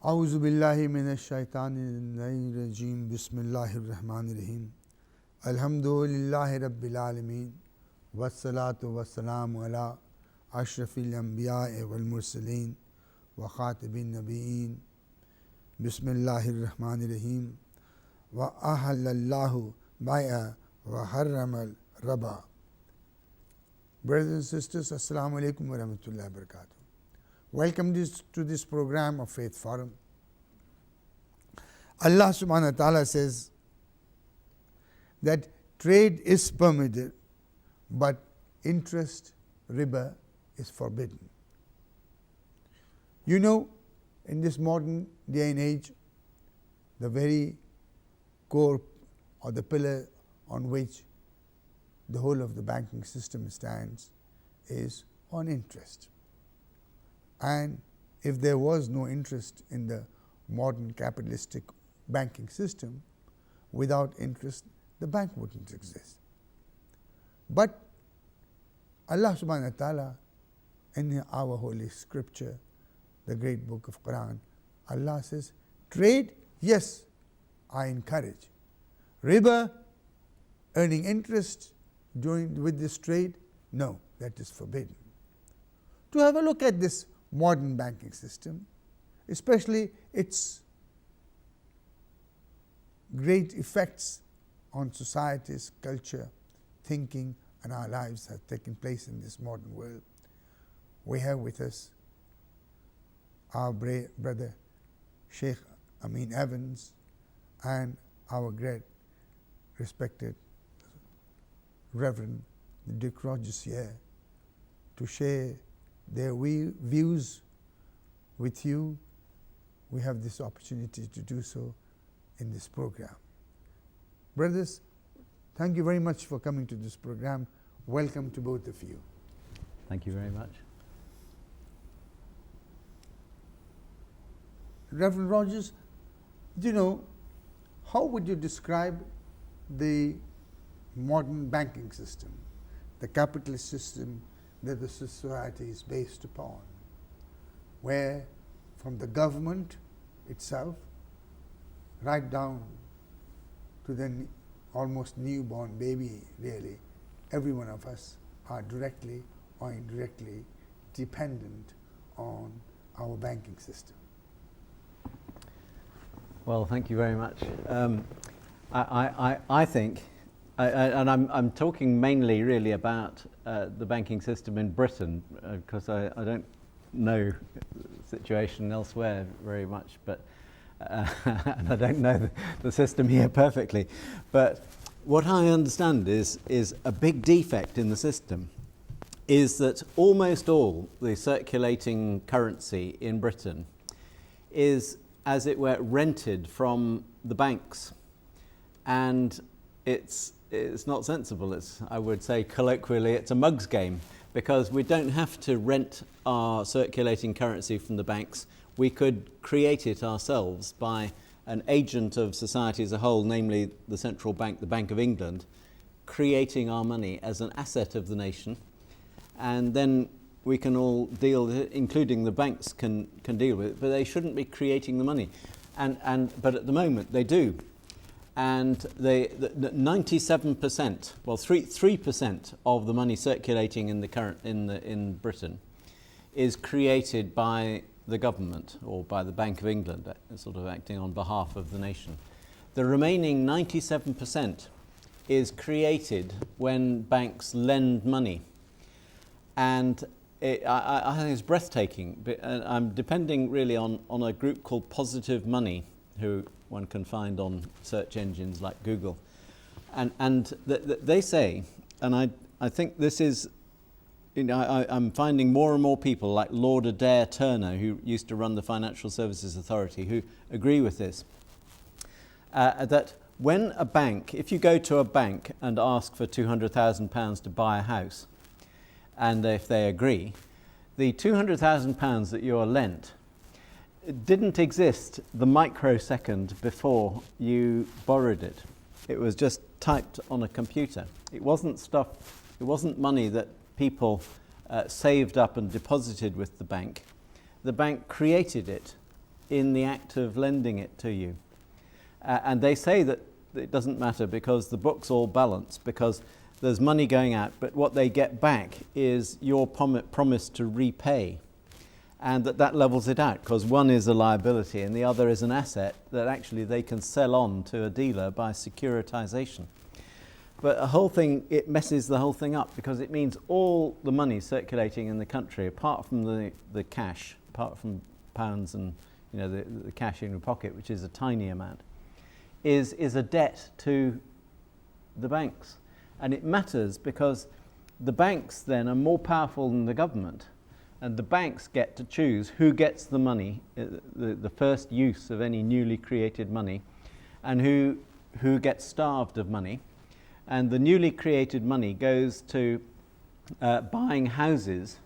أعوذ بالله من الشيطان الرجيم بسم الله الرحمن الرحيم الحمد لله رب العالمين والصلاة والسلام على أشرف الأنبياء والمرسلين وخاتم النبيين بسم الله الرحمن الرحيم وأحل الله بيع وحرم الربا. Brothers and sisters, Assalamu alaikum wa rahmatullahi wa barakatuh. Welcome to this program of Faith Forum. Allah subhanahu wa ta'ala says that trade is permitted, but interest, riba, is forbidden. You know, in this modern day and age, the very core or the pillar on which the whole of the banking system stands is on interest. And if there was no interest in the modern capitalistic banking system, without interest, the bank wouldn't exist. But Allah subhanahu wa ta'ala, in our holy scripture, the great book of Quran, Allah says, trade, yes, I encourage. Riba, earning interest with this trade, no, that is forbidden. To have a look at this modern banking system, especially its great effects on society's culture, thinking, and our lives have taken place in this modern world. We have with us our brother Sheikh Amin Evans and our great respected Reverend Dick Rogers here to share their views with you. We have this opportunity to do so in this program. Brothers, thank you very much for coming to this program. Welcome to both of you. Thank you very much. Reverend Rogers, do you know, how would you describe the modern banking system, the capitalist system that the society is based upon, where from the government itself right down to the almost newborn baby, really, every one of us are directly or indirectly dependent on our banking system? Well, thank you very much. I think, and I'm talking mainly really about the banking system in Britain, because I don't know the situation elsewhere very much, but and I don't know the system here perfectly. But what I understand is a big defect in the system is that almost all the circulating currency in Britain is, as it were, rented from the banks, and it's not sensible. It's, I would say colloquially, it's a mug's game, because we don't have to rent our circulating currency from the banks. We could create it ourselves by an agent of society as a whole, namely the central bank, the Bank of England, creating our money as an asset of the nation, and then we can all deal, including the banks can deal with it, but they shouldn't be creating the money. But at the moment they do. And the 97%, well, 3% of the money circulating in Britain is created by the government or by the Bank of England, sort of acting on behalf of the nation. The remaining 97% is created when banks lend money, and I think it's breathtaking. I'm depending really on a group called Positive Money, who one can find on search engines like Google. And they say, and I think this is, you know, I'm finding more and more people like Lord Adair Turner, who used to run the Financial Services Authority, who agree with this, that when a bank, if you go to a bank and ask for £200,000 to buy a house, and if they agree, the £200,000 that you are lent didn't exist the microsecond before you borrowed it. It was just typed on a computer. It wasn't money that people saved up and deposited with the bank. The bank created it in the act of lending it to you. And they say that it doesn't matter because the books all balance, because there's money going out, but what they get back is your promise to repay, and that levels it out, because one is a liability and the other is an asset that actually they can sell on to a dealer by securitization. But it messes the whole thing up, because it means all the money circulating in the country, apart from the cash, apart from pounds and the cash in your pocket, which is a tiny amount, is a debt to the banks. And it matters because the banks then are more powerful than the government, and the banks get to choose who gets the money, the first use of any newly created money, and who gets starved of money. And the newly created money goes to buying houses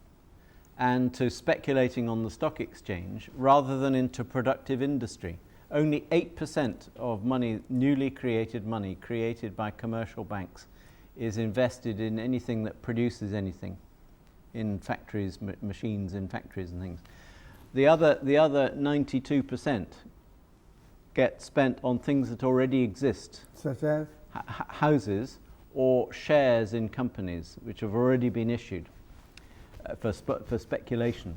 and to speculating on the stock exchange rather than into productive industry. Only 8% of money, newly created money created by commercial banks, is invested in anything that produces anything, in factories, machines in factories and things. The other 92% get spent on things that already exist, Such as? houses or shares in companies which have already been issued for speculation.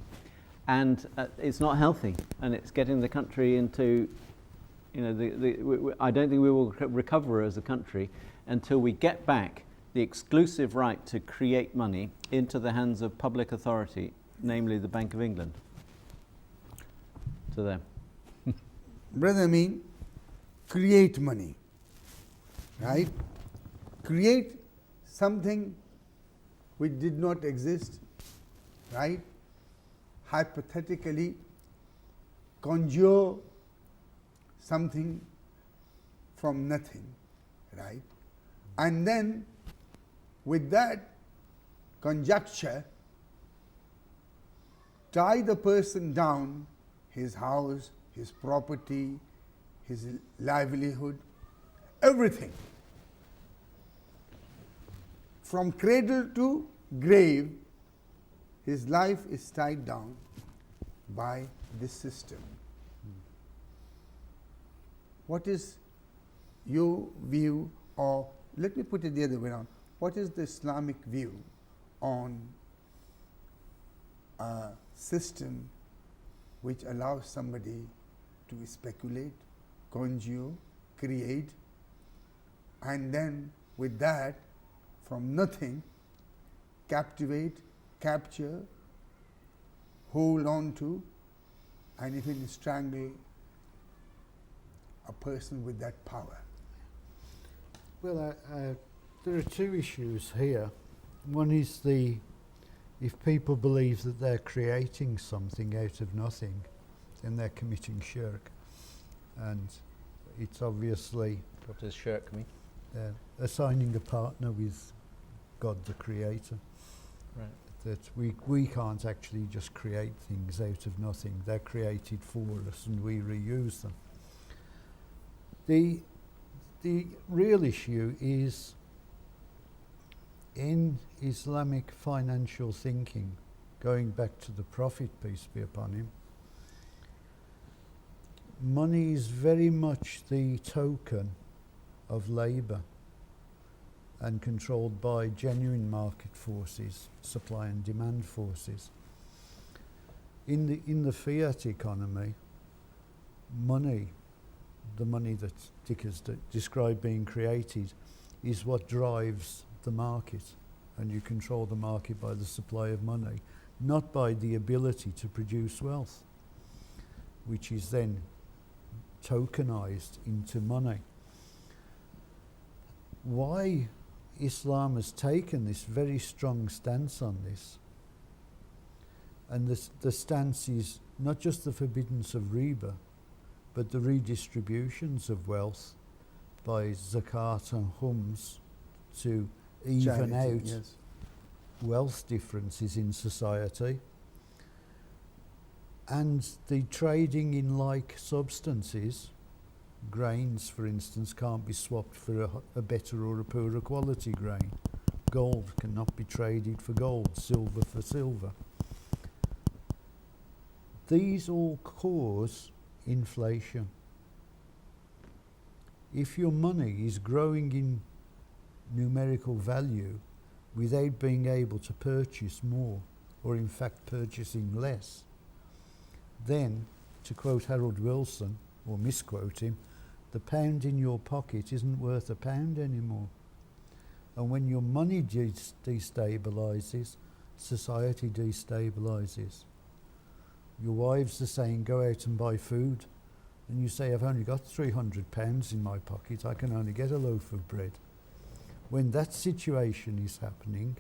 And it's not healthy, and it's getting the country into, I don't think we will recover as a country until we get back the exclusive right to create money into the hands of public authority, namely the Bank of England. To them. Brother Amin, create money, right? Create something which did not exist, right? Hypothetically, conjure something from nothing, right? And then with that conjecture, tie the person down, his house, his property, his livelihood, everything. From cradle to grave, his life is tied down by this system. What is your view, or let me put it the other way around, what is the Islamic view on a system which allows somebody to speculate, conjure, create, and then with that, from nothing, captivate, capture, hold on to, and even strangle a person with that power? Well, there are two issues here. One is if people believe that they're creating something out of nothing, then they're committing shirk. And it's obviously... What does shirk mean? Assigning a partner with God the Creator. Right. That we can't actually just create things out of nothing. They're created for us and we reuse them. The real issue is in Islamic financial thinking, going back to the Prophet, peace be upon him, money is very much the token of labour and controlled by genuine market forces, supply and demand forces. In the fiat economy, money, the money that Dick has described being created, is what drives the market, and you control the market by the supply of money, not by the ability to produce wealth, which is then tokenized into money. Why Islam has taken this very strong stance on this, and the stance is not just the forbiddance of riba, but the redistributions of wealth by zakat and hums to even Charity, out yes. wealth differences in society, and the trading in like substances. Grains, for instance, can't be swapped for a better or a poorer quality grain. Gold cannot be traded for gold, silver for silver. These all cause inflation. If your money is growing in numerical value without being able to purchase more, or in fact purchasing less, then, to quote Harold Wilson, or misquote him, the pound in your pocket isn't worth a pound anymore. And when your money destabilises, society destabilises. Your wives are saying, go out and buy food, and you say, I've only got £300 in my pocket, I can only get a loaf of bread. When that situation is happening,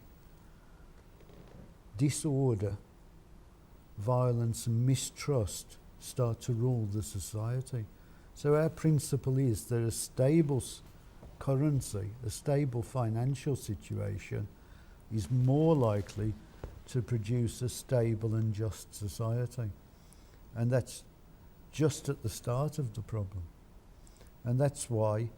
disorder, violence and mistrust start to rule the society. So our principle is that a stable currency, a stable financial situation is more likely to produce a stable and just society. And that's just at the start of the problem. And that's why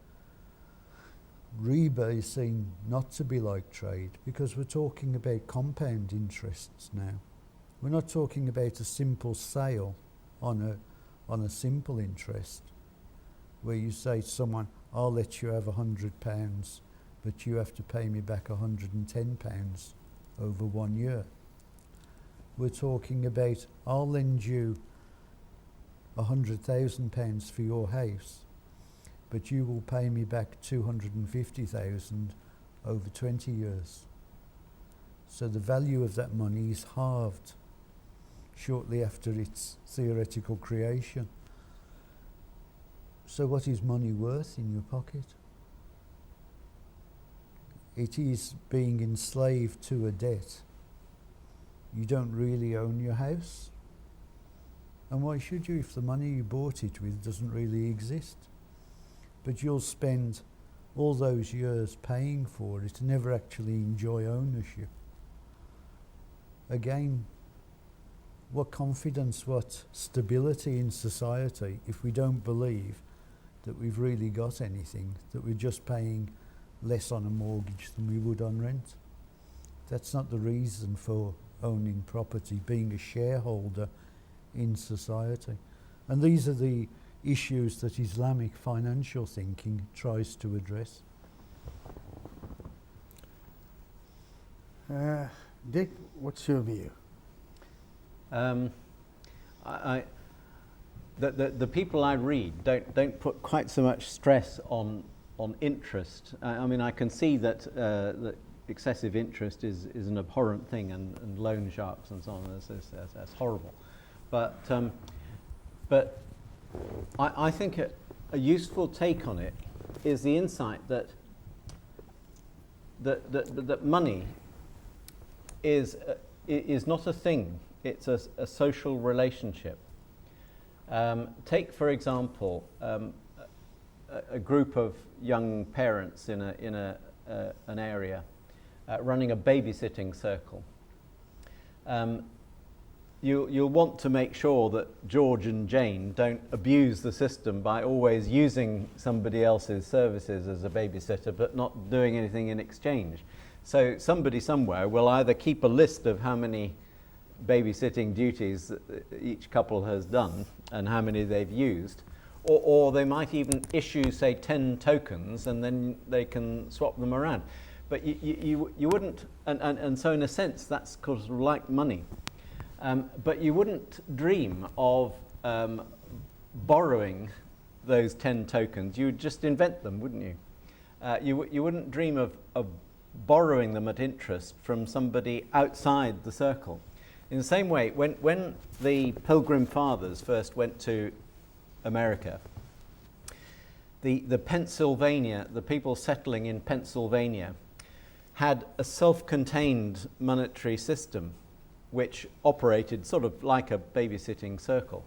riba is seen not to be like trade, because we're talking about compound interests now. We're not talking about a simple sale on a simple interest, where you say to someone, I'll let you have £100, but you have to pay me back £110 over 1 year. We're talking about, I'll lend you £100,000 for your house, but you will pay me back £250,000 over 20 years. So the value of that money is halved shortly after its theoretical creation. So what is money worth in your pocket? It is being enslaved to a debt. You don't really own your house. And why should you if the money you bought it with doesn't really exist? But you'll spend all those years paying for it and never actually enjoy ownership. Again, what confidence, what stability in society if we don't believe that we've really got anything, that we're just paying less on a mortgage than we would on rent? That's not the reason for owning property, being a shareholder in society. And these are the issues that Islamic financial thinking tries to address. Dick, what's your view? The people I read don't put quite so much stress on interest. I mean, I can see that that excessive interest is an abhorrent thing, and loan sharks and so on. That's horrible. But I think a useful take on it is the insight that money is not a thing. It's a social relationship. Take, for example, a group of young parents in an area running a babysitting circle. You'll want to make sure that George and Jane don't abuse the system by always using somebody else's services as a babysitter but not doing anything in exchange. So somebody somewhere will either keep a list of how many babysitting duties each couple has done and how many they've used, or they might even issue, say, 10 tokens and then they can swap them around. But you wouldn't, and so in a sense that's sort of like money. But you wouldn't dream of borrowing those 10 tokens. You would just invent them, wouldn't you? You wouldn't dream of borrowing them at interest from somebody outside the circle. In the same way, when the Pilgrim Fathers first went to America, the people settling in Pennsylvania had a self-contained monetary system which operated sort of like a babysitting circle,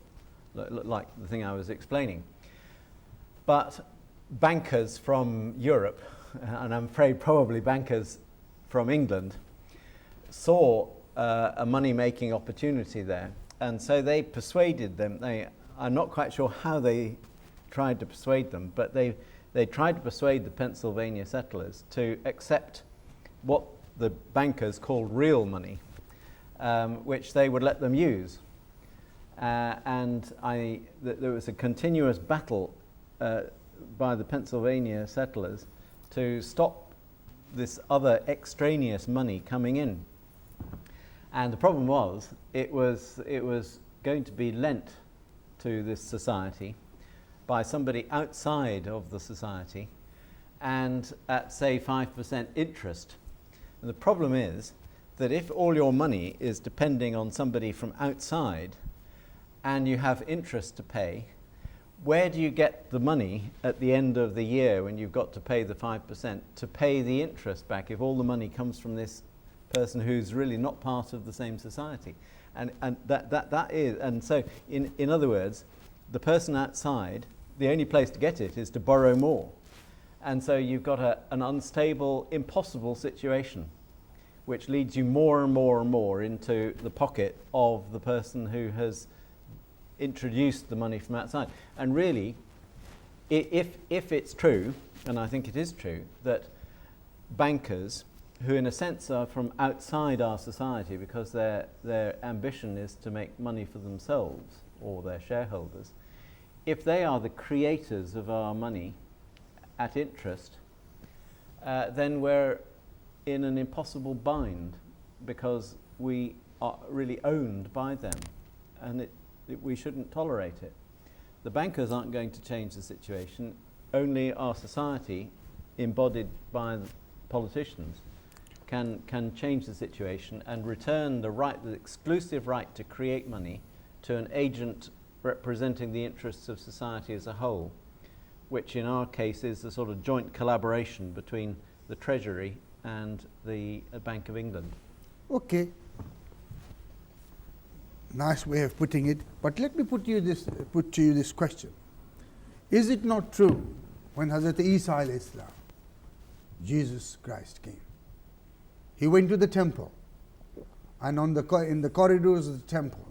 like the thing I was explaining. But bankers from Europe, and I'm afraid probably bankers from England, saw a money-making opportunity there, and so they persuaded them. I'm not quite sure how they tried to persuade them, but they tried to persuade the Pennsylvania settlers to accept what the bankers called real money, which they would let them use. and there was a continuous battle by the Pennsylvania settlers to stop this other extraneous money coming in. And the problem was, it was going to be lent to this society by somebody outside of the society, and at, say, 5% interest. And the problem is that if all your money is depending on somebody from outside and you have interest to pay, where do you get the money at the end of the year when you've got to pay the 5% to pay the interest back if all the money comes from this person who's really not part of the same society? And that is, and so in other words, the person outside, the only place to get it is to borrow more. And so you've got an unstable, impossible situation, which leads you more and more and more into the pocket of the person who has introduced the money from outside. And really, if it's true, and I think it is true, that bankers, who in a sense are from outside our society because their ambition is to make money for themselves or their shareholders, if they are the creators of our money at interest, then we're in an impossible bind because we are really owned by them, and we shouldn't tolerate it. The bankers aren't going to change the situation, only our society, embodied by the politicians, can change the situation and return the exclusive right to create money to an agent representing the interests of society as a whole, which in our case is the sort of joint collaboration between the Treasury and the Bank of England. Okay. Nice way of putting it, but let me put to you this question. Is it not true when Hazrat Isa alayhi salam, Jesus Christ, came? He went to the temple, and in the corridors of the temple,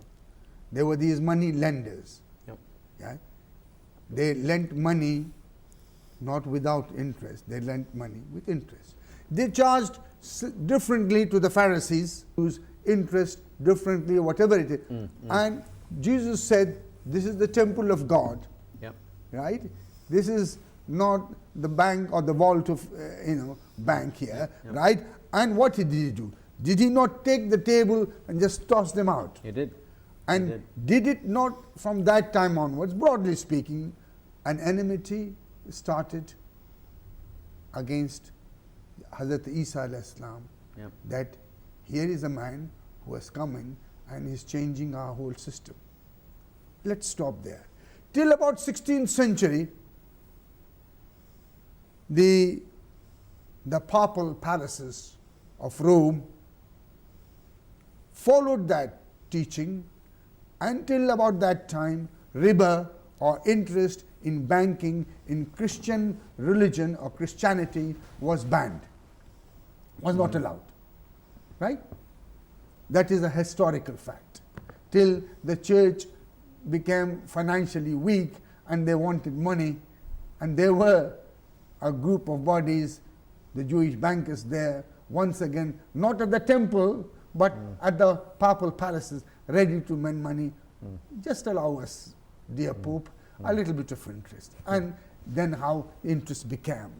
there were these money lenders. Yep. Yeah? They lent money not without interest, they lent money with interest. They charged differently to the Pharisees, whose interest differently, whatever it is. And Jesus said, this is the temple of God. Yep. Right? This is not the bank or the vault of bank here. Yep. Right? And what did he do? Did he not take the table and just toss them out? He did. And did it not, from that time onwards, broadly speaking, an enmity started against Hazrat Isa alayhi salam? Yep. That here is a man who has come in and is changing our whole system. Let's stop there. Till about 16th century, the papal palaces of Rome followed that teaching. Until about that time, riba or interest in banking in Christian religion or Christianity was banned, was not allowed. Right? That is a historical fact. Till the church became financially weak and they wanted money, and there were a group of bodies, the Jewish bankers there, once again, not at the temple, but at the papal palaces, ready to lend money. Just allow us, dear Pope, a little bit of interest. And then how interest became.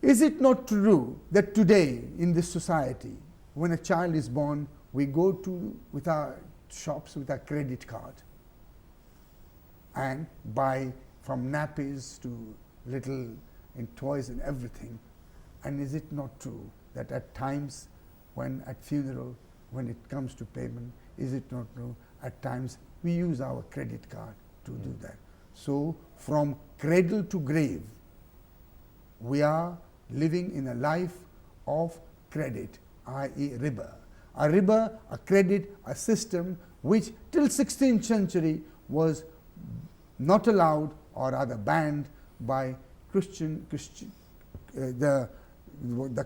Is it not true that today in this society, when a child is born, we go with our shops with our credit card and buy from nappies to little toys and everything? And is it not true that at times when at funeral, when it comes to payment, is it not true at times we use our credit card to do that? So from cradle to grave, we are living in a life of credit, i.e. riba. A riba, a credit, a system which till 16th century was not allowed, or rather banned by the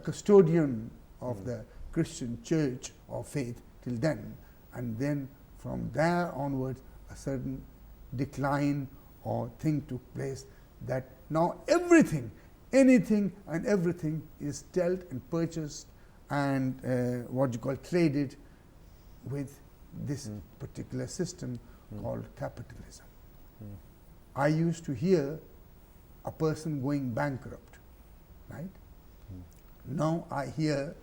custodian of the Christian church or faith till then. And then from there onwards, a certain decline or thing took place, that now everything, anything and everything is dealt and purchased and traded with this particular system called capitalism. I used to hear a person going bankrupt, right? Now I hear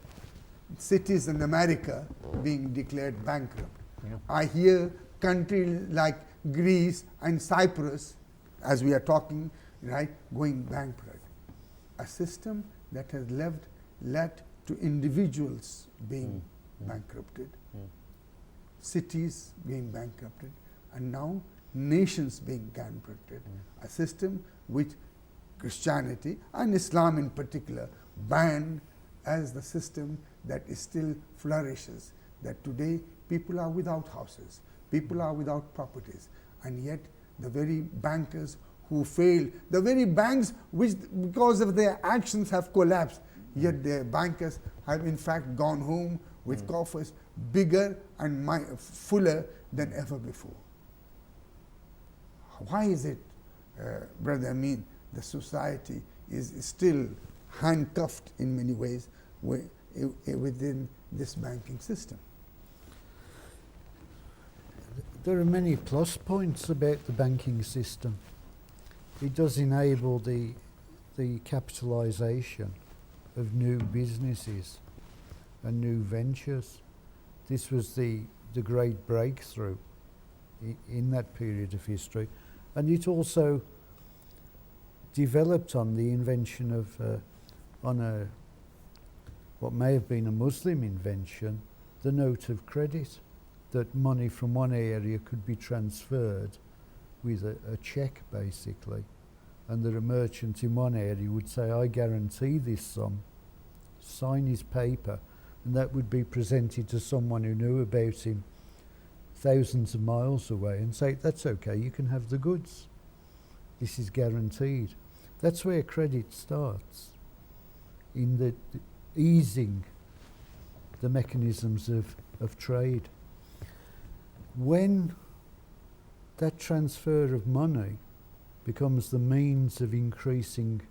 cities in America being declared bankrupt. Yeah. I hear countries like Greece and Cyprus, as we are talking, right, going bankrupt. A system that has led to individuals being bankrupted, cities being bankrupted, and now nations being bankrupted. A system which Christianity and Islam in particular banned as the system that still flourishes, that today people are without houses, people are without properties, and yet the very bankers who failed, the very banks which because of their actions have collapsed, yet their bankers have in fact gone home with coffers bigger and fuller than ever before. Why is it, Brother Amin, the society is still handcuffed in many ways within this banking system? There are many plus points about the banking system. It does enable the capitalisation of new businesses and new ventures. This was the great breakthrough in that period of history, and it also developed on the invention of what may have been a Muslim invention, the note of credit, that money from one area could be transferred with a cheque basically, and that a merchant in one area would say, I guarantee this sum, sign his paper, and that would be presented to someone who knew about him thousands of miles away and say, that's okay, you can have the goods. This is guaranteed. That's where credit starts, in the easing the mechanisms of trade. When that transfer of money becomes the means of increasing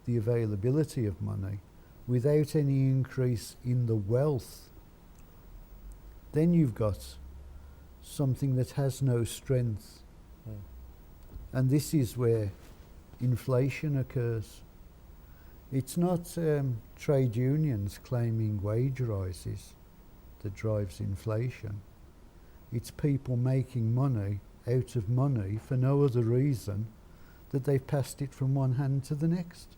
the availability of money without any increase in the wealth, then you've got something that has no strength. And this is where inflation occurs. It's not trade unions claiming wage rises that drives inflation. It's people making money out of money for no other reason that they've passed it from one hand to the next.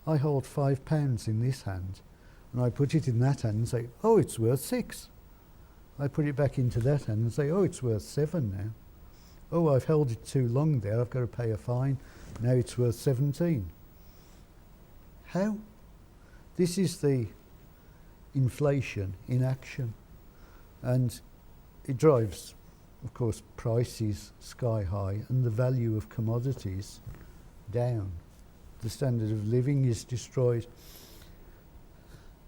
I hold £5 in this hand and I put it in that hand and say, oh, it's worth £6. I put it back into that hand and say, oh, it's worth £7 now. Oh, I've held it too long there, I've got to pay a fine. Now it's worth 17. How? This is the inflation in action. And it drives, of course, prices sky high and the value of commodities down. The standard of living is destroyed.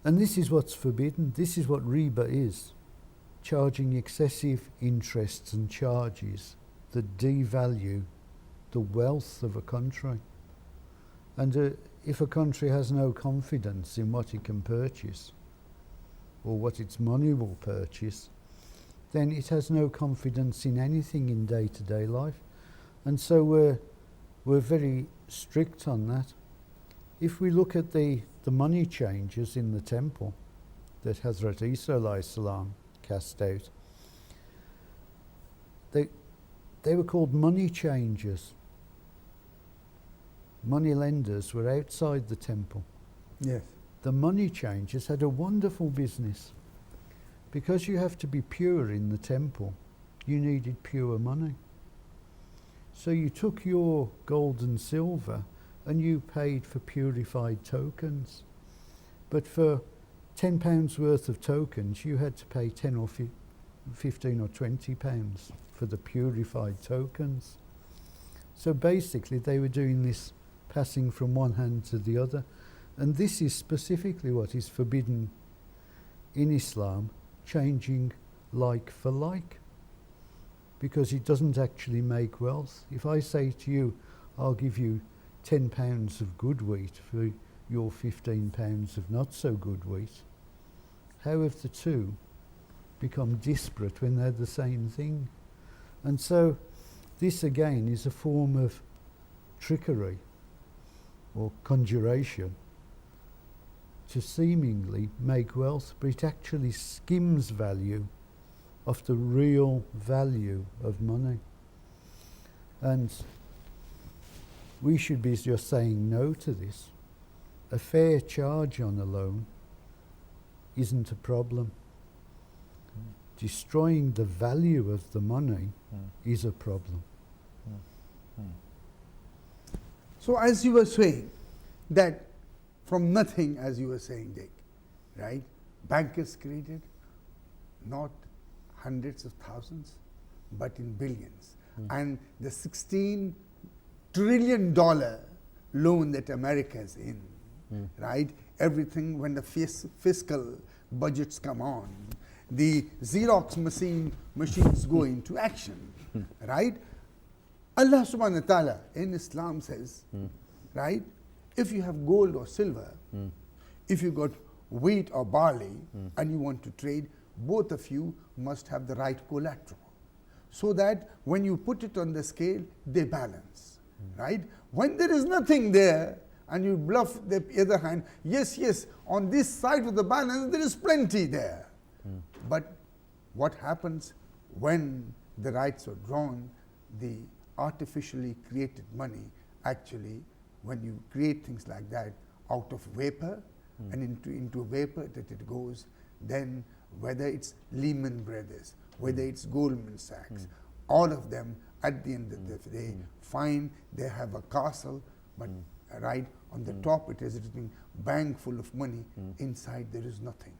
And this is what's forbidden. This is what riba is. Charging excessive interests and charges that devalue the wealth of a country. And if a country has no confidence in what it can purchase or what its money will purchase, then it has no confidence in anything in day-to-day life. And so we're very strict on that. If we look at the money changers in the temple that Hazrat Isa alayhi salam cast out, they were called money changers. Money lenders were outside the temple. Yes. The money changers had a wonderful business. Because you have to be pure in the temple, you needed pure money. So you took your gold and silver and you paid for purified tokens. But for £10 worth of tokens, you had to pay 10 or 15 or 20 pounds for the purified tokens. So basically they were doing this passing from one hand to the other. And this is specifically what is forbidden in Islam, changing like for like, because it doesn't actually make wealth. If I say to you, I'll give you £10 of good wheat for your £15 of not so good wheat, how have the two become disparate when they're the same thing? And so this again is a form of trickery or conjuration to seemingly make wealth, but it actually skims value of the real value of money. And we should be just saying no to this. A fair charge on a loan isn't a problem. Destroying the value of the money is a problem. So as you were saying, that from nothing, as you were saying, Dick, right? Bankers created not hundreds of thousands, but in billions. And the $16 trillion loan that America is in, right? Everything, when the fiscal budgets come on, the Xerox machines go into action, right? Allah subhanahu wa ta'ala in Islam says, right, if you have gold or silver, if you got wheat or barley and you want to trade, both of you must have the right collateral, so that when you put it on the scale, they balance, right? When there is nothing there and you bluff the other hand, yes, on this side of the balance there is plenty there. But what happens when the rights are drawn, the artificially created money, actually, when you create things like that out of vapor and into vapor that it goes, then whether it's Lehman Brothers, whether it's Goldman Sachs, all of them at the end of the day find they have a castle, but right on the top it is written bank full of money, inside there is nothing.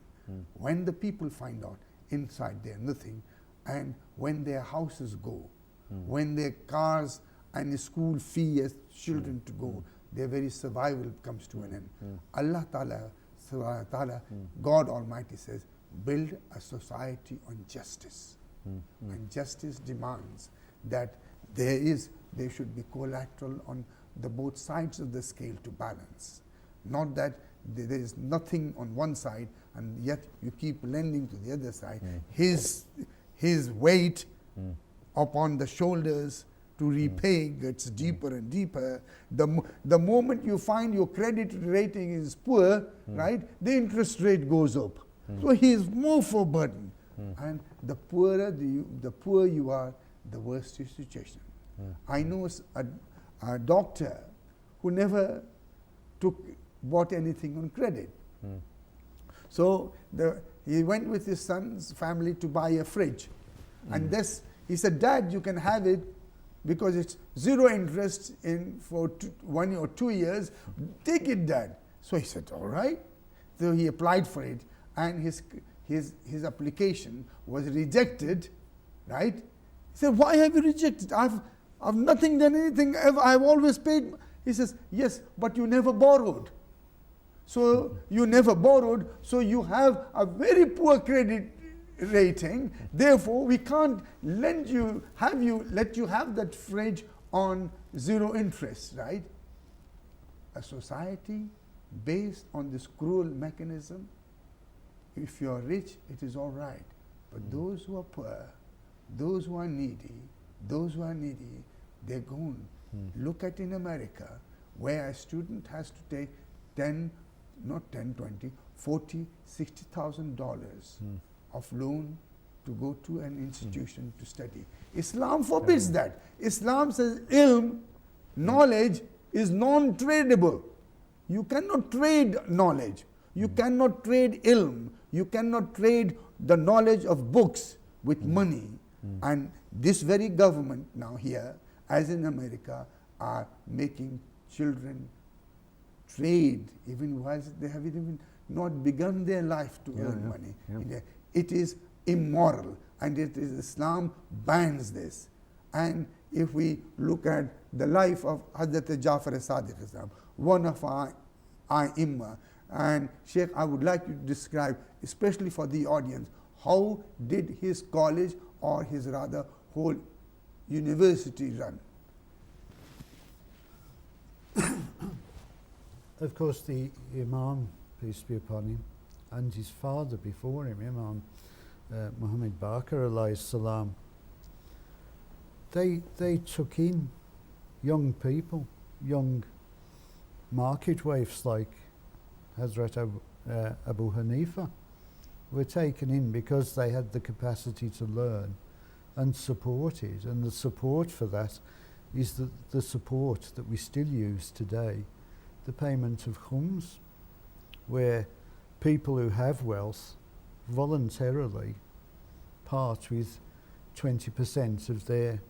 When the people find out inside there nothing, and when their houses go, when their cars and the school fee as children to go, their very survival comes to an end. Allah Ta'ala, Subhanahu wa Ta'ala, God Almighty says, build a society on justice. And justice demands that there should be collateral on the both sides of the scale to balance. Not that there is nothing on one side and yet you keep lending to the other side. His weight upon the shoulders to repay gets deeper and deeper. The moment you find your credit rating is poor, right, the interest rate goes up. So he is more for burden. And the poorer the poor you are, the worse your situation. I know a doctor who never bought anything on credit. So he went with his son's family to buy a fridge. And he said, Dad, you can have it because it's zero interest for 1 or 2 years. Take it, Dad. So he said, all right. So he applied for it, and his application was rejected, right? He said, why have you rejected? I've nothing done anything, I've always paid. He says, yes, but you never borrowed. So you never borrowed, so you have a very poor credit rating. Therefore, we can't let you have that fridge on zero interest, right? A society based on this cruel mechanism, if you are rich, it is all right. But those who are poor, those who are needy, they're gone. Look at in America, where a student has to take $40,000, $60,000 of loan to go to an institution to study. Islam forbids that. Islam says ilm, knowledge, is non-tradable. You cannot trade knowledge. You cannot trade ilm. You cannot trade the knowledge of books with money. And this very government now here, as in America, are making children trade, even while they have even not begun their life to earn money. It is immoral, and Islam bans this. And if we look at the life of Hazrat Jafar as-Sadiq Islam, one of our Imma, and Sheikh, I would like you to describe, especially for the audience, how did his college, or his rather whole university, run? Of course, the Imam, peace be upon him, and his father before him, Imam Muhammad Baqir alayhi salam, they took in young people, young market waifs like Hazrat Abu Hanifa were taken in because they had the capacity to learn and support it. And the support for that is the support that we still use today, the payment of khums, where people who have wealth voluntarily part with 20% of their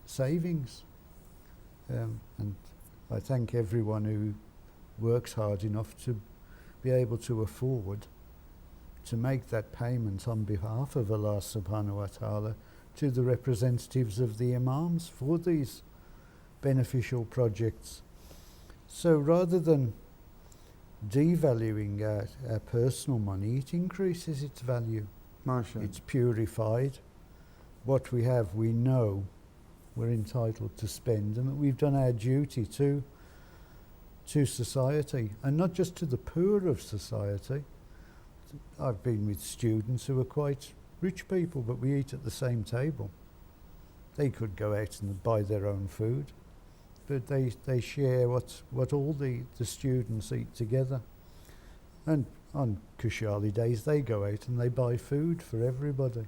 savings. And I thank everyone who works hard enough to be able to afford to make that payment on behalf of Allah subhanahu wa ta'ala to the representatives of the imams for these beneficial projects. So rather than devaluing our personal money, it increases its value. MashaAllah. It's purified. What we have, we know we're entitled to spend, and that we've done our duty to society, and not just to the poor of society. I've been with students who are quite rich people, but we eat at the same table. They could go out and buy their own food, but they share what all the students eat together. And on Kushali days they go out and they buy food for everybody,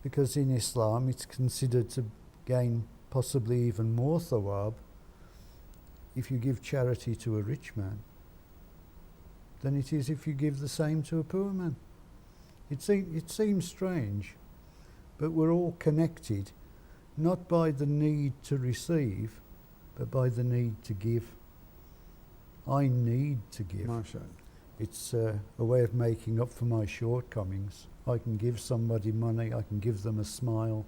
because in Islam it's considered to gain possibly even more thawab if you give charity to a rich man than it is if you give the same to a poor man. It seems strange, but we're all connected, not by the need to receive, but by the need to give. I need to give. MashaAllah. It's a way of making up for my shortcomings. I can give somebody money, I can give them a smile,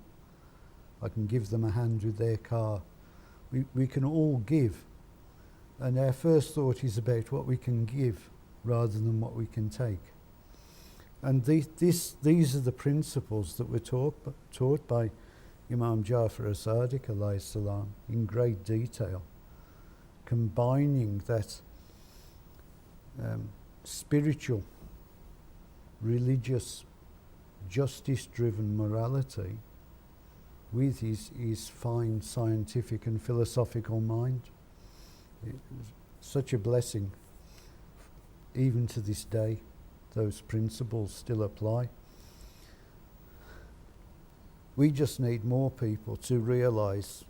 I can give them a hand with their car. We can all give, and our first thought is about what we can give rather than what we can take. And these are the principles that were taught by Imam Jafar as-Sadiq alayhi salam in great detail, combining that spiritual, religious, justice-driven morality with his fine scientific and philosophical mind. It was such a blessing. Even to this day, those principles still apply. We just need more people to realise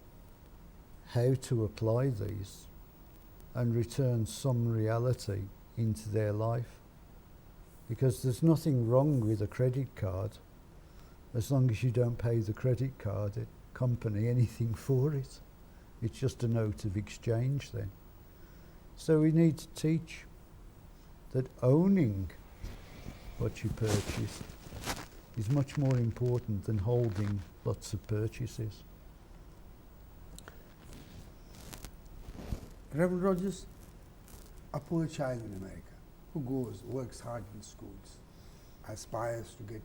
how to apply these and return some reality into their life. Because there's nothing wrong with a credit card as long as you don't pay the credit card company anything for it. It's just a note of exchange then. So we need to teach that owning what you purchase is much more important than holding lots of purchases. Reverend Rogers, a poor child in America who works hard in schools, aspires to get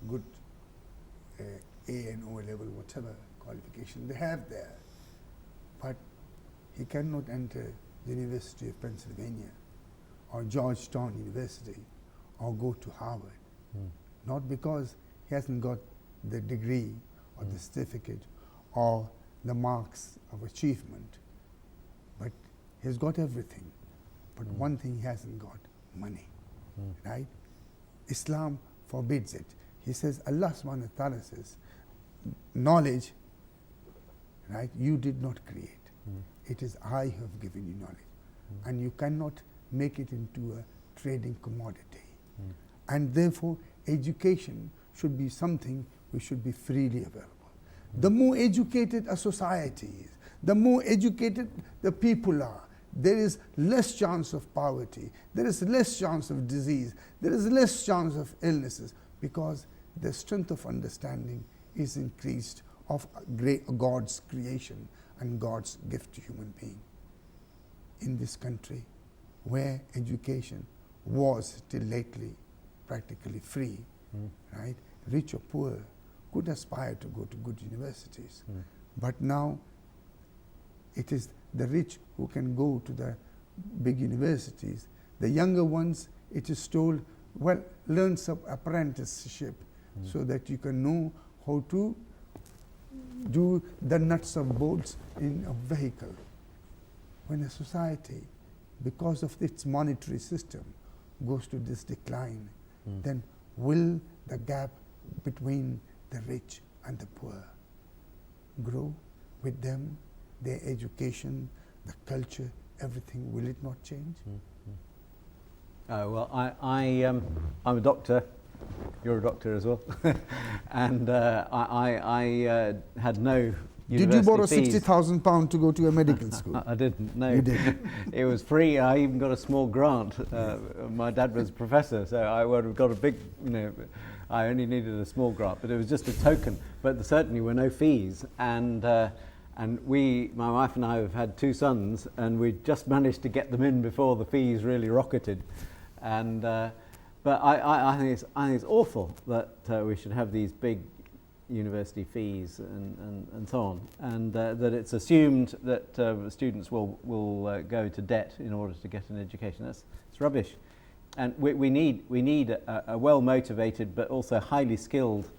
good A and O level, whatever qualification they have there, but he cannot enter the University of Pennsylvania or Georgetown University or go to Harvard. Not because he hasn't got the degree or the certificate or the marks of achievement, but he's got everything. But one thing he hasn't got, money, right? Islam forbids it. He says, Allah subhanahu wa ta'ala says, knowledge, right, you did not create. It is I who have given you knowledge. And you cannot make it into a trading commodity. And therefore, education should be something which should be freely available. The more educated a society is, the more educated the people are, there is less chance of poverty, there is less chance of disease, there is less chance of illnesses, because the strength of understanding is increased of God's creation and God's gift to human being. In this country, where education was till lately practically free, right? Rich or poor could aspire to go to good universities. But now it is the rich who can go to the big universities. The younger ones, it is told, well, learn some apprenticeship so that you can know how to do the nuts and bolts in a vehicle. When a society, because of its monetary system, goes to this decline, then will the gap between the rich and the poor grow with them, their education, the culture, everything? Will it not change? Well, I'm a doctor. You're a doctor as well. And I had no university Did you borrow fees. £60,000 to go to a medical school? I didn't, no. You did. It was free. I even got a small grant. My dad was a professor, so I would have got a big, I only needed a small grant, but it was just a token. But there certainly were no fees. And my wife and I have had 2 sons, and we just managed to get them in before the fees really rocketed. And but I think it's awful that we should have these big university fees and so on, and that it's assumed that students will go to debt in order to get an education. It's rubbish, and we need a well motivated but also highly skilled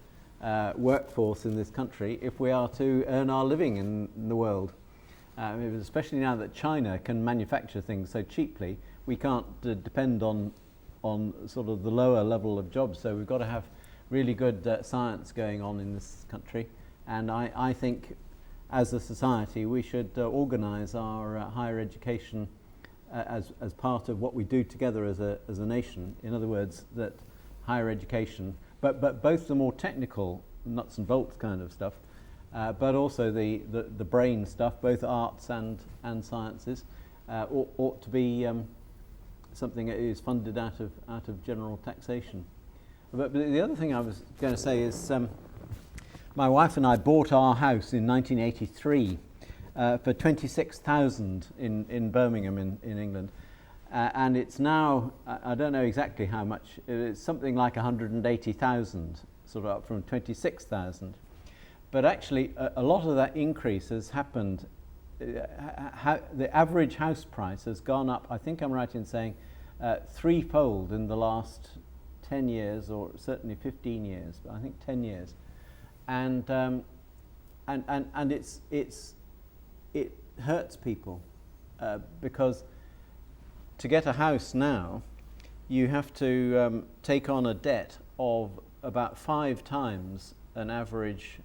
workforce in this country if we are to earn our living in the world. Especially now that China can manufacture things so cheaply, we can't depend on sort of the lower level of jobs. So we've got to have really good science going on in this country, and I think as a society we should organise our higher education as part of what we do together as a nation. In other words, that higher education, but both the more technical nuts and bolts kind of stuff, but also the brain stuff, both arts and sciences, ought to be something that is funded out of general taxation. But the other thing I was going to say is my wife and I bought our house in 1983 for $26,000 in Birmingham in England, and it's now, I don't know exactly how much, it's something like 180,000, sort of up from 26,000. But actually a lot of that increase has happened, the average house price has gone up, I think I'm right in saying, threefold in the last 10 years, or certainly 15 years, but I think 10 years, and it hurts people because to get a house now, you have to take on a debt of about 5 times an average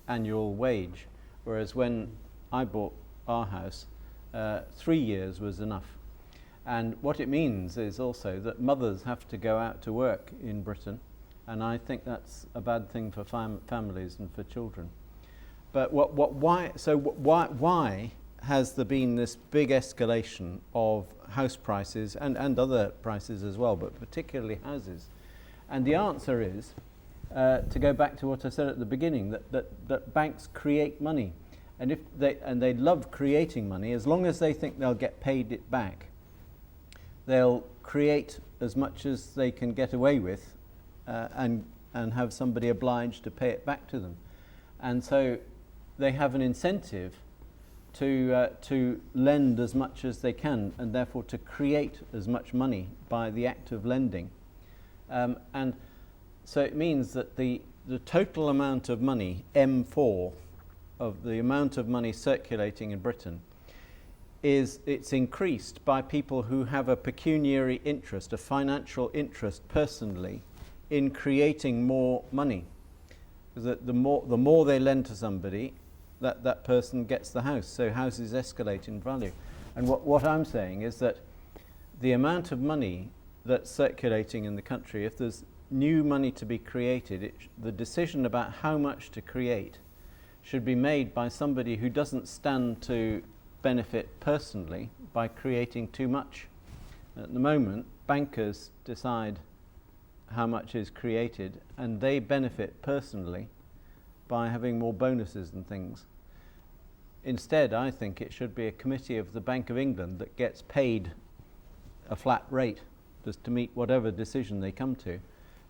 annual wage, whereas when I bought our house, 3 years was enough. And what it means is also that mothers have to go out to work in Britain, and I think that's a bad thing for families and for children. But why has there been this big escalation of house prices and other prices as well, but particularly houses? And the answer is, to go back to what I said at the beginning, that banks create money, and they love creating money as long as they think they'll get paid it back. They'll create as much as they can get away with and have somebody obliged to pay it back to them. And so they have an incentive to lend as much as they can, and therefore to create as much money by the act of lending. And so it means that the total amount of money, M4, of the amount of money circulating in Britain, it's increased by people who have a pecuniary interest, a financial interest personally, in creating more money. Because the more they lend to somebody, that person gets the house. So houses escalate in value. And what I'm saying is that the amount of money that's circulating in the country, if there's new money to be created, the decision about how much to create should be made by somebody who doesn't stand to benefit personally by creating too much. At the moment, bankers decide how much is created, and they benefit personally by having more bonuses and things. Instead, I think it should be a committee of the Bank of England that gets paid a flat rate just to meet whatever decision they come to,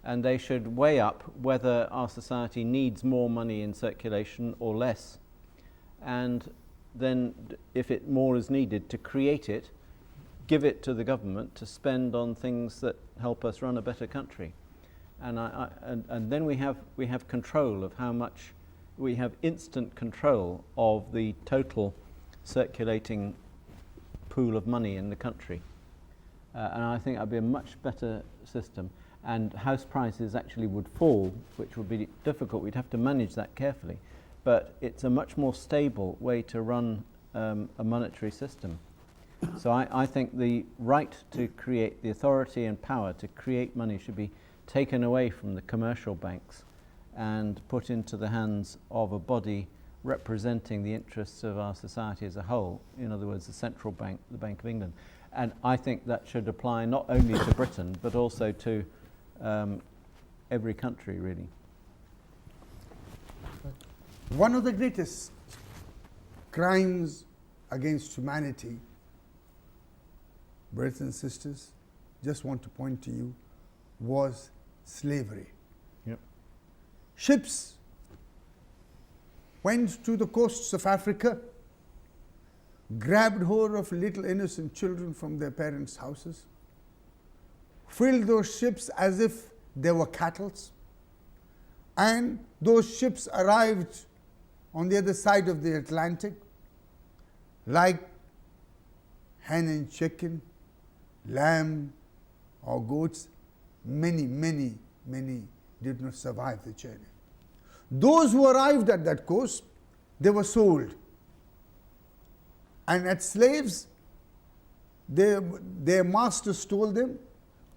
and they should weigh up whether our society needs more money in circulation or less, and then if more is needed to create it, give it to the government to spend on things that help us run a better country. And then we have control of how much we have instant control of the total circulating pool of money in the country. And I think that would be a much better system. And house prices actually would fall, which would be difficult. We'd have to manage that carefully. But it's a much more stable way to run a monetary system. So I think the right to create, the authority and power to create money should be taken away from the commercial banks and put into the hands of a body representing the interests of our society as a whole. In other words, the central bank, the Bank of England. And I think that should apply not only to Britain, but also to every country, really. One of the greatest crimes against humanity, brothers and sisters, just want to point to you, was slavery. Yep. Ships went to the coasts of Africa, grabbed hold of little innocent children from their parents' houses, filled those ships as if they were cattle, and those ships arrived on the other side of the Atlantic like hen and chicken, lamb or goats. Many did not survive the journey. Those who arrived at that coast, they were sold. And as slaves, their masters told them,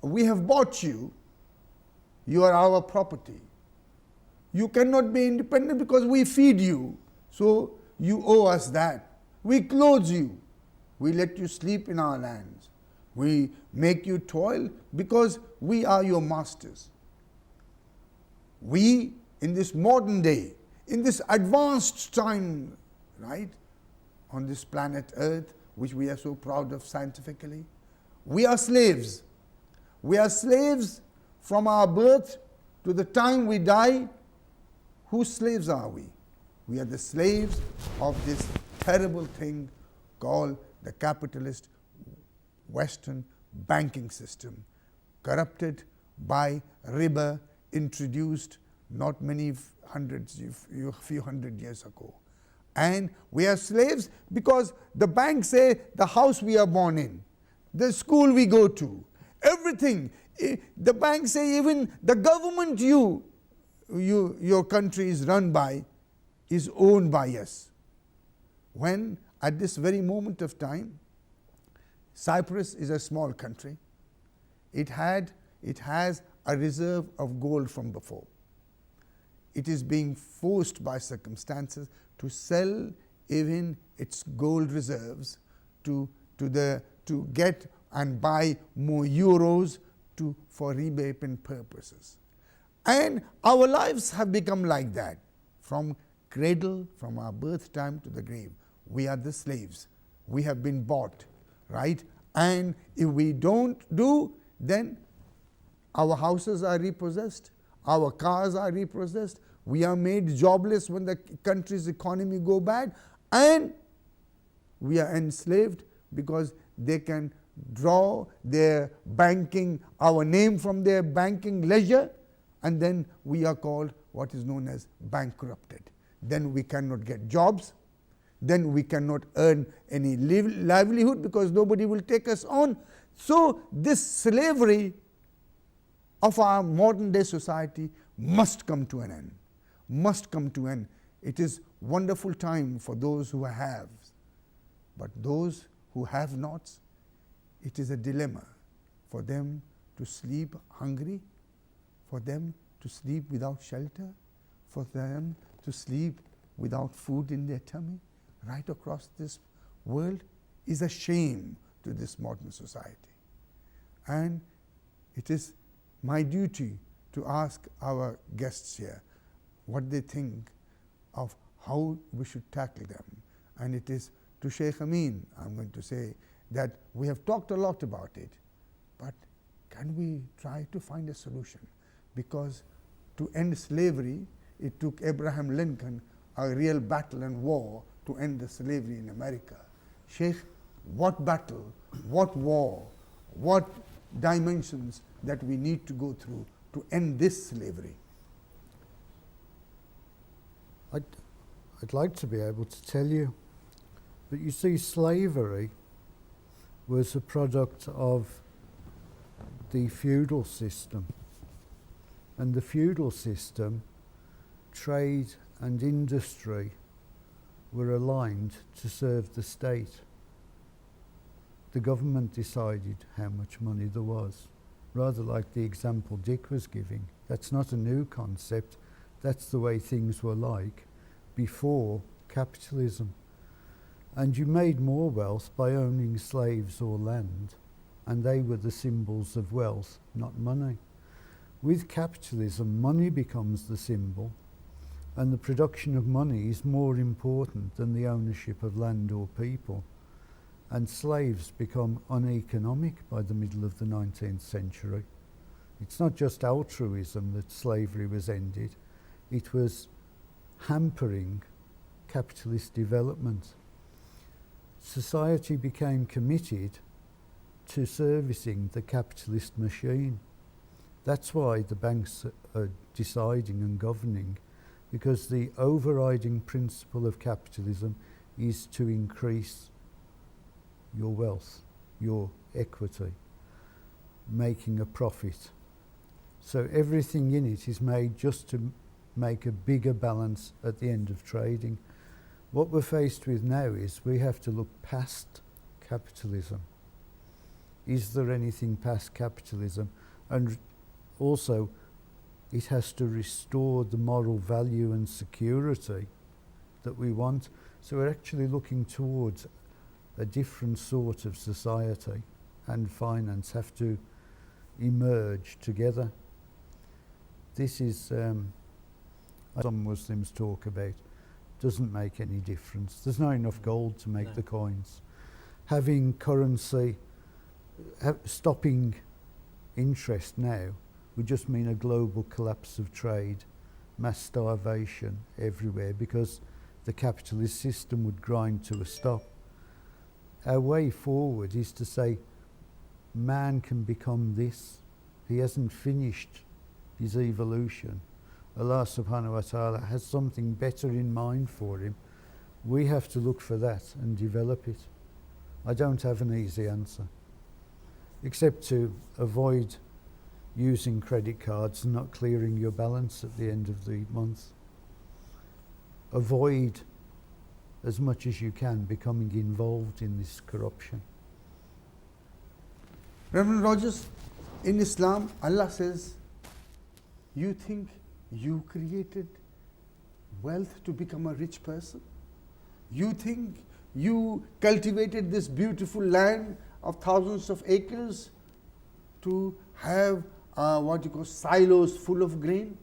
"We have bought you, you are our property. You cannot be independent because we feed you, so you owe us that. We clothe you, we let you sleep in our lands, we make you toil because we are your masters." We, in this modern day, in this advanced time, right, on this planet Earth, which we are so proud of scientifically, we are slaves. We are slaves from our birth to the time we die. Whose slaves are we? We are the slaves of this terrible thing called the capitalist Western banking system, corrupted by riba, introduced not many hundreds, a few hundred years ago. And we are slaves because the banks say the house we are born in, the school we go to, everything. The banks say even the government your country is run by is owned by us. When at this very moment of time, Cyprus is a small country. It has a reserve of gold from before. It is being forced by circumstances to sell even its gold reserves to get and buy more euros for repayment purposes. And our lives have become like that. From cradle, from our birth time to the grave, we are the slaves. We have been bought, right? And if we don't do, then our houses are repossessed, our cars are repossessed, we are made jobless when the country's economy go bad, and we are enslaved because they can draw their banking, our name from their banking ledger, and then we are called what is known as bankrupted. Then we cannot get jobs, then we cannot earn any livelihood because nobody will take us on. So this slavery of our modern day society must come to an end, must come to an end. It is wonderful time for those who have, but those who have not, it is a dilemma for them to sleep hungry, for them to sleep without shelter, for them to sleep without food in their tummy, right across this world, is a shame to this modern society. And it is my duty to ask our guests here what they think of how we should tackle them. And it is to Sheikh Amin, I'm going to say that we have talked a lot about it, but can we try to find a solution? Because to end slavery, it took Abraham Lincoln a real battle and war to end the slavery in America. Sheikh, what battle, what war, what dimensions that we need to go through to end this slavery? I'd like to be able to tell you, but you see, slavery was a product of the feudal system. And the feudal system, trade and industry were aligned to serve the state. The government decided how much money there was, rather like the example Dick was giving. That's not a new concept. That's the way things were like before capitalism. And you made more wealth by owning slaves or land, and they were the symbols of wealth, not money. With capitalism, money becomes the symbol, and the production of money is more important than the ownership of land or people. And slaves become uneconomic by the middle of the 19th century. It's not just altruism that slavery was ended, it was hampering capitalist development. Society became committed to servicing the capitalist machine. That's why the banks are deciding and governing, because the overriding principle of capitalism is to increase your wealth, your equity, making a profit. So everything in it is made just to make a bigger balance at the end of trading. What we're faced with now is we have to look past capitalism. Is there anything past capitalism? And also, it has to restore the moral value and security that we want. So we're actually looking towards a different sort of society, and finance have to emerge together. This is, as some Muslims talk about, doesn't make any difference. There's not enough gold to make the coins. Having currency, stopping interest now would just mean a global collapse of trade, mass starvation everywhere, because the capitalist system would grind to a stop. Our way forward is to say, man can become this. He hasn't finished his evolution. Allah subhanahu wa ta'ala has something better in mind for him. We have to look for that and develop it. I don't have an easy answer, except to avoid using credit cards and not clearing your balance at the end of the month. Avoid as much as you can becoming involved in this corruption. Reverend Rogers, in Islam, Allah says, you think you created wealth to become a rich person? You think you cultivated this beautiful land of thousands of acres to have what you call silos full of grain?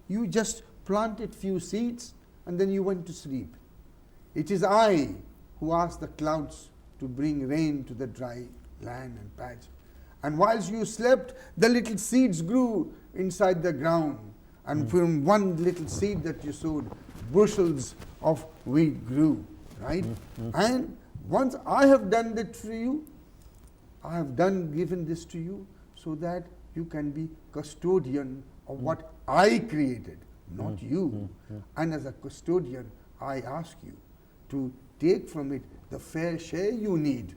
You just planted few seeds and then you went to sleep. It is I who asked the clouds to bring rain to the dry land and patch. And whilst you slept, the little seeds grew inside the ground. And from one little seed that you sowed, bushels of wheat grew, right? And once I have done that for you, I have given this to you so that you can be custodian of what I created, not you. And as a custodian, I ask you to take from it the fair share you need.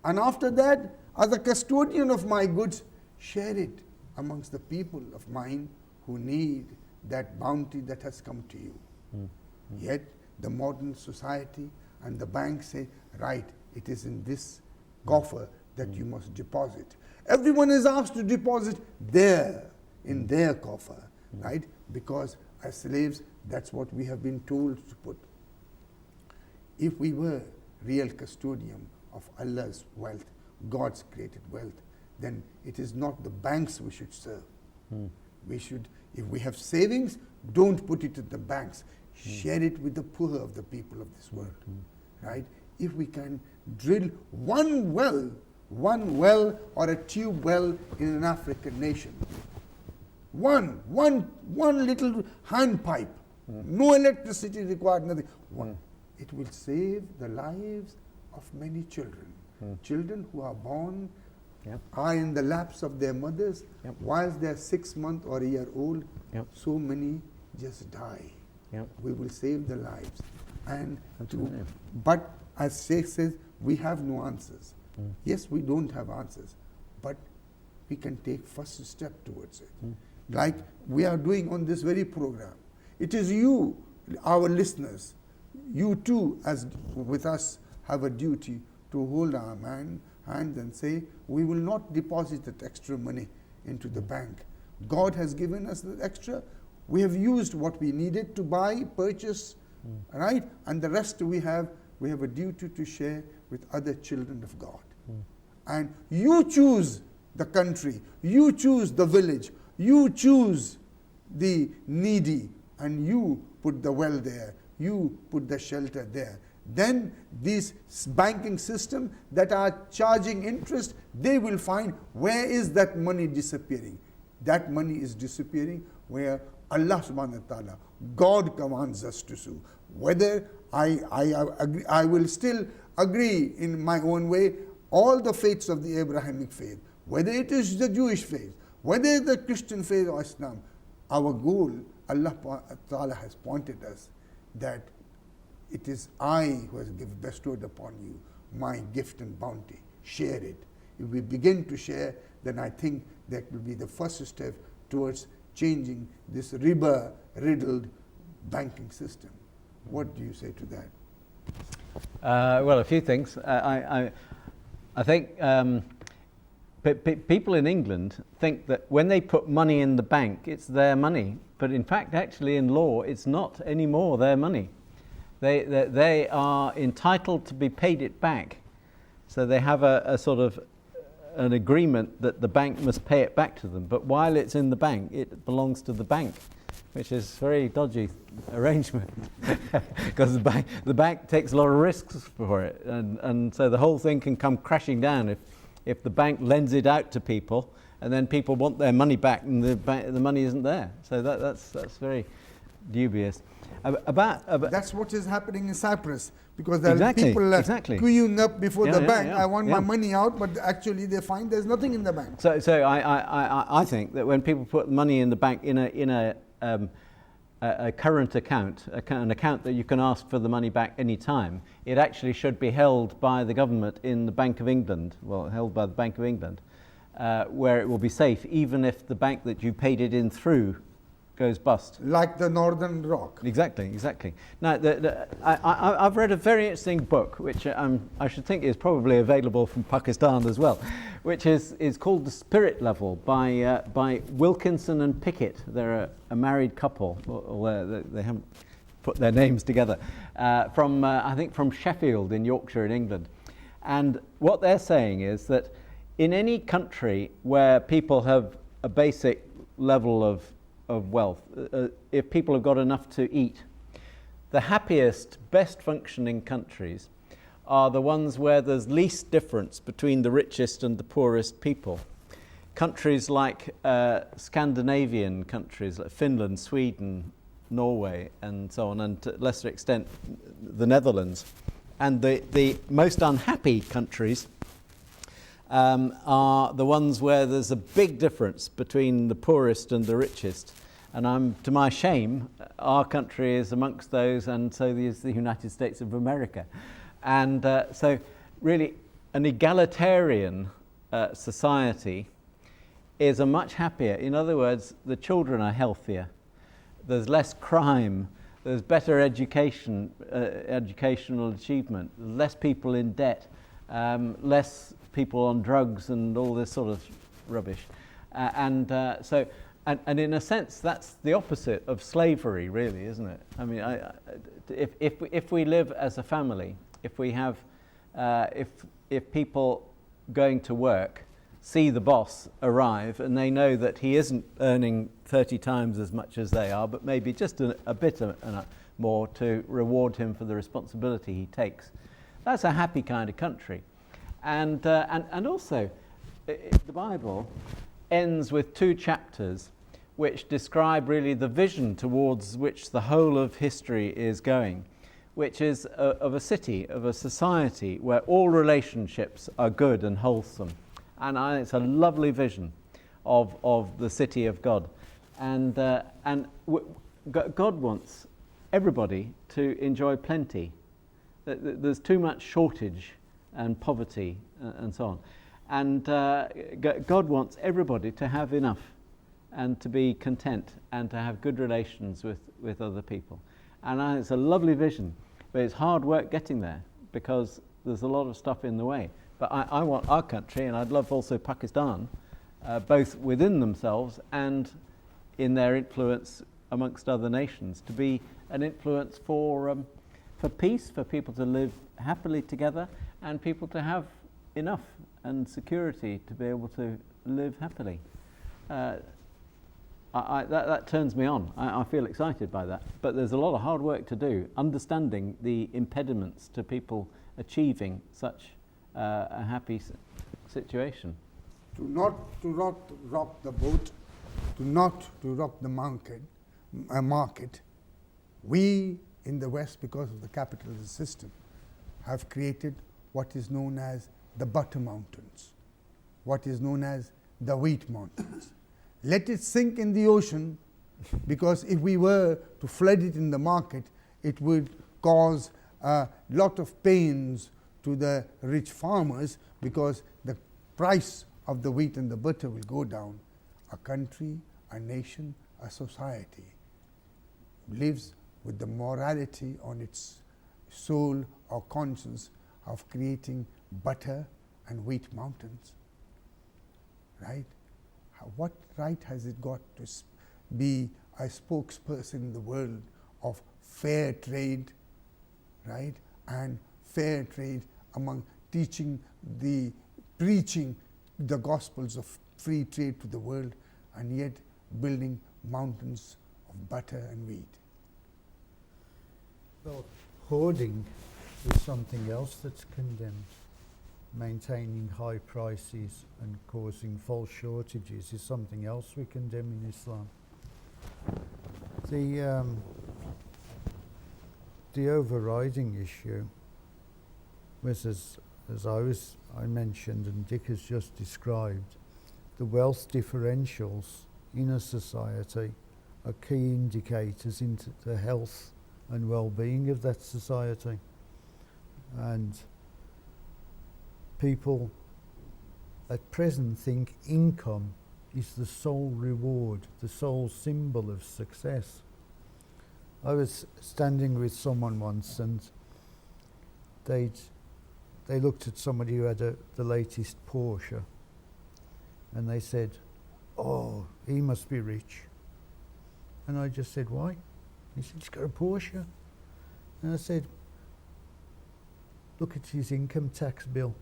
And after that, as a custodian of my goods, share it amongst the people of mine who need that bounty that has come to you. Yet the modern society and the banks say, right, it is in this coffer that you must deposit. Everyone is asked to deposit there, in their coffer, right? Because as slaves, that's what we have been told to put. If we were real custodian of Allah's wealth, God's created wealth, then it is not the banks we should serve. We should, if we have savings, don't put it in the banks. Share it with the poor of the people of this world, right? If we can drill one well or a tube well in an African nation, one little hand pipe, no electricity required, nothing. It will save the lives of many children. Children who are born are in the laps of their mothers whilst they are 6 months or a year old. So many just die. Yep. We will save the lives. And Absolutely. but as Sheikh says, we have no answers. Yes, we don't have answers, but we can take first step towards it. Like we are doing on this very program. It is you, our listeners, you too, as with us, have a duty to hold our hand and say, we will not deposit that extra money into the bank. God has given us the extra. We have used what we needed to buy, purchase, right? And the rest we have a duty to share with other children of God. And you choose the country, you choose the village, you choose the needy, and you put the well there, you put the shelter there. Then these banking system that are charging interest, they will find where is that money disappearing. That money is disappearing where Allah subhanahu wa ta'ala, God commands us to sue. Whether I will still agree in my own way, all the faiths of the Abrahamic faith, whether it is the Jewish faith, whether it's the Christian faith or Islam, our goal, Allah Ta'ala has pointed us that it is I who has bestowed upon you my gift and bounty. Share it. If we begin to share, then I think that will be the first step towards changing this riba-riddled banking system. What do you say to that? Well, a few things. I think people in England think that when they put money in the bank, it's their money. But in fact, actually in law, it's not anymore their money. They are entitled to be paid it back. So they have a sort of an agreement that the bank must pay it back to them. But while it's in the bank, it belongs to the bank, which is a very dodgy arrangement because the bank takes a lot of risks for it. And so the whole thing can come crashing down if the bank lends it out to people and then people want their money back and the money isn't there. So that's very dubious. That's what is happening in Cyprus, because there Exactly, are people exactly. queuing up before the bank. Yeah, I want yeah. my money out, but actually they find there's nothing in the bank. So I think that when people put money in the bank in a current account, an account that you can ask for the money back any time, it actually should be held by the government in the Bank of England, held by the Bank of England, where it will be safe even if the bank that you paid it in through goes bust. Like the Northern Rock. Exactly. Now, I've read a very interesting book, which I should think is probably available from Pakistan as well, which is called The Spirit Level by Wilkinson and Pickett. They're a married couple, although they haven't put their names together, from I think from Sheffield in Yorkshire in England. And what they're saying is that in any country where people have a basic level of wealth, if people have got enough to eat, the happiest, best functioning countries are the ones where there's least difference between the richest and the poorest people. Countries like Scandinavian countries like Finland, Sweden, Norway, and so on, and to a lesser extent the Netherlands. And the most unhappy countries are the ones where there's a big difference between the poorest and the richest. And to my shame, our country is amongst those, and so is the United States of America. And so really an egalitarian society is a much happier. In other words, the children are healthier, there's less crime, there's better education, educational achievement, less people in debt, less people on drugs and all this sort of rubbish. And in a sense, that's the opposite of slavery, really, isn't it? I mean, if we live as a family, if we have, if people going to work see the boss arrive and they know that he isn't earning 30 times as much as they are, but maybe just a bit more to reward him for the responsibility he takes, that's a happy kind of country. And also, the Bible ends with 2 chapters which describe really the vision towards which the whole of history is going, which is of a city, of a society where all relationships are good and wholesome. And it's a lovely vision of the city of God. And God wants everybody to enjoy plenty. There's too much shortage and poverty and so on. And God wants everybody to have enough and to be content and to have good relations with other people. And it's a lovely vision, but it's hard work getting there because there's a lot of stuff in the way. But I want our country, and I'd love also Pakistan, both within themselves and in their influence amongst other nations, to be an influence for peace, for people to live happily together, and people to have enough and security to be able to live happily. That turns me on. I feel excited by that. But there's a lot of hard work to do, understanding the impediments to people achieving such a happy situation. To not rock the boat, not to rock the market, we in the West, because of the capitalist system, have created what is known as the butter mountains, what is known as the wheat mountains. Let it sink in the ocean, because if we were to flood it in the market, it would cause a lot of pains to the rich farmers, because the price of the wheat and the butter will go down. A country, a nation, a society lives with the morality on its soul or conscience of creating butter and wheat mountains, right? What right has it got to be a spokesperson in the world of fair trade, right? And fair trade among preaching the gospels of free trade to the world, and yet building mountains of butter and wheat. Well, hoarding is something else that's condemned. Maintaining high prices and causing false shortages is something else we condemn in Islam. The overriding issue was, as I mentioned and Dick has just described, the wealth differentials in a society are key indicators into the health and well-being of that society. And people at present think income is the sole reward, the sole symbol of success. I was standing with someone once, and they looked at somebody who had the latest Porsche, and they said, "Oh, he must be rich." And I just said, "Why?" He said, "He's got a Porsche." And I said, "Look at his income tax bill.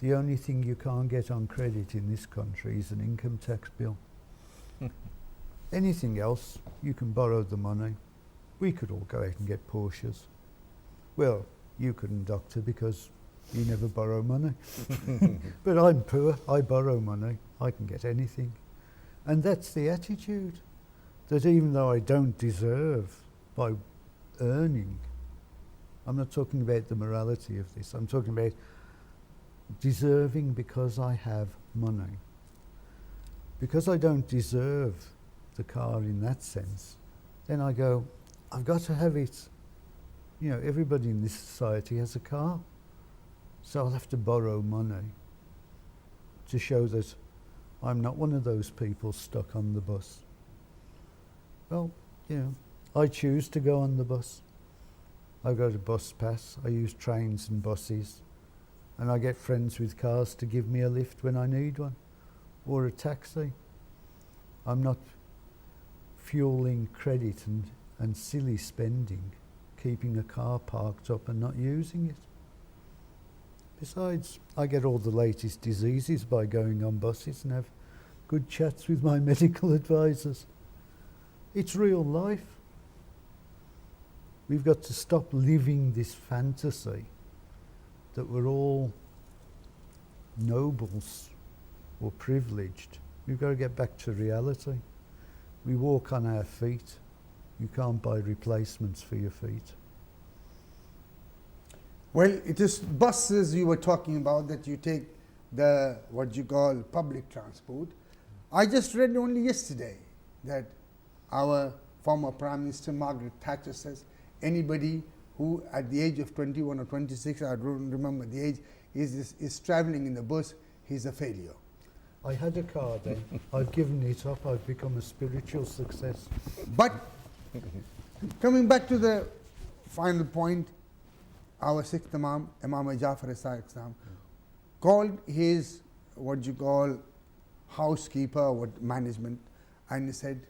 The only thing you can't get on credit in this country is an income tax bill. Anything else, you can borrow the money. We could all go out and get Porsches." "Well, you couldn't, doctor, because you never borrow money." "But I'm poor, I borrow money, I can get anything." And that's the attitude, that even though I don't deserve by earning, I'm not talking about the morality of this, I'm talking about deserving because I have money. Because I don't deserve the car in that sense, then I go, I've got to have it. You know, everybody in this society has a car, so I'll have to borrow money to show that I'm not one of those people stuck on the bus. Well, you know, I choose to go on the bus. I go to bus pass, I use trains and buses, and I get friends with cars to give me a lift when I need one, or a taxi. I'm not fueling credit and silly spending, keeping a car parked up and not using it. Besides, I get all the latest diseases by going on buses and have good chats with my medical advisors. It's real life. We've got to stop living this fantasy that we're all nobles or privileged. We've got to get back to reality. We walk on our feet. You can't buy replacements for your feet. Well, it is buses you were talking about, that you take the, what you call, public transport. I just read only yesterday that our former Prime Minister Margaret Thatcher says, anybody who at the age of 21 or 26, I don't remember the age, is traveling in the bus, he's a failure. I had a car then. I've given it up. I've become a spiritual success. But coming back to the final point, our sixth Imam, Imam Jafar Sadiq, called his, what you call, housekeeper, what management, and he said,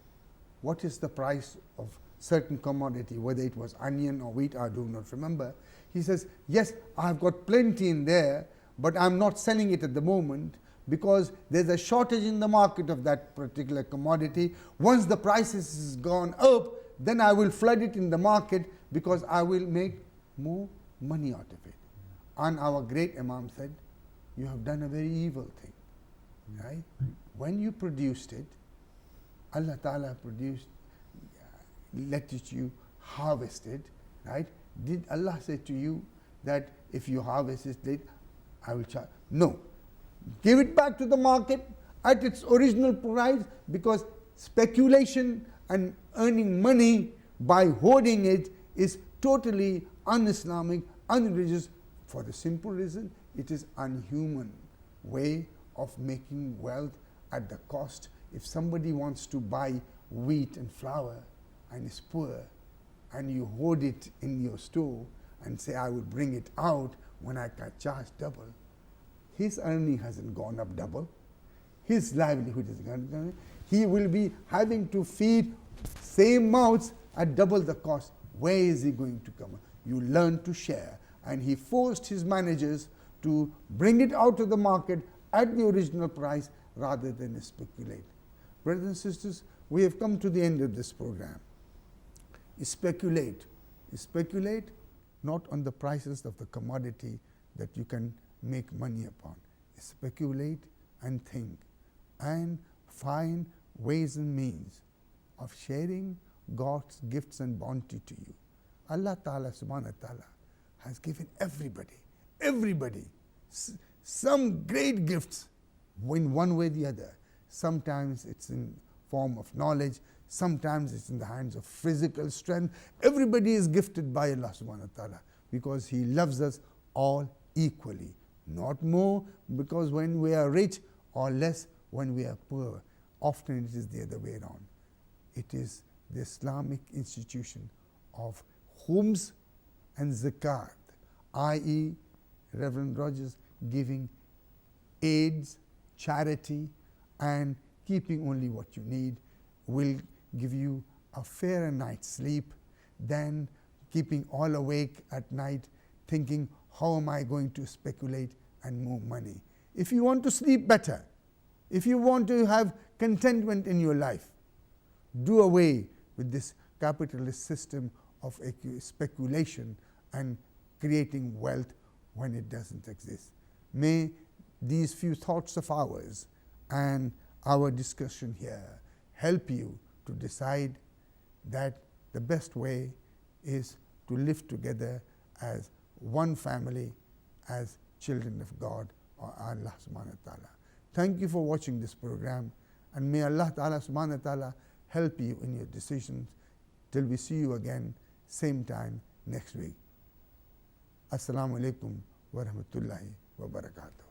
what is the price of certain commodity, whether it was onion or wheat, I do not remember. He says, yes, I've got plenty in there, but I'm not selling it at the moment because there's a shortage in the market of that particular commodity. Once the prices has gone up, then I will flood it in the market because I will make more money out of it. And our great Imam said, you have done a very evil thing, right? When you produced it, Allah Ta'ala produced, let you harvest it, right? Did Allah say to you that if you harvest it, I will charge? No. Give it back to the market at its original price, because speculation and earning money by hoarding it is totally un-Islamic, unreligious, for the simple reason it is unhuman way of making wealth at the cost. If somebody wants to buy wheat and flour and is poor, and you hoard it in your store and say, I will bring it out when I can charge double, his earning hasn't gone up double. His livelihood is gone up. He will be having to feed same mouths at double the cost. Where is he going to come? You learn to share. And he forced his managers to bring it out to the market at the original price rather than speculate. Brothers and sisters, we have come to the end of this program. Speculate. Speculate not on the prices of the commodity that you can make money upon. Speculate and think and find ways and means of sharing God's gifts and bounty to you. Allah Ta'ala Subhanahu wa Ta'ala has given everybody some great gifts in one way or the other. Sometimes it's in form of knowledge, sometimes it's in the hands of physical strength. Everybody is gifted by Allah Subhanahu wa Ta'ala because He loves us all equally. Not more because when we are rich, or less when we are poor. Often it is the other way around. It is the Islamic institution of khums and zakat, i.e. Reverend Rogers giving aids, charity, and keeping only what you need will give you a fairer night's sleep than keeping all awake at night thinking, how am I going to speculate and move money? If you want to sleep better, if you want to have contentment in your life, do away with this capitalist system of speculation and creating wealth when it doesn't exist. May these few thoughts of ours and our discussion here help you to decide that the best way is to live together as one family, as children of God or Allah Subhanahu wa Ta'ala. Thank you for watching this program, and may Allah Ta'ala Subhanahu wa Ta'ala help you in your decisions till we see you again same time next week. Assalamu alaikum wa rahmatullahi wa barakatuh.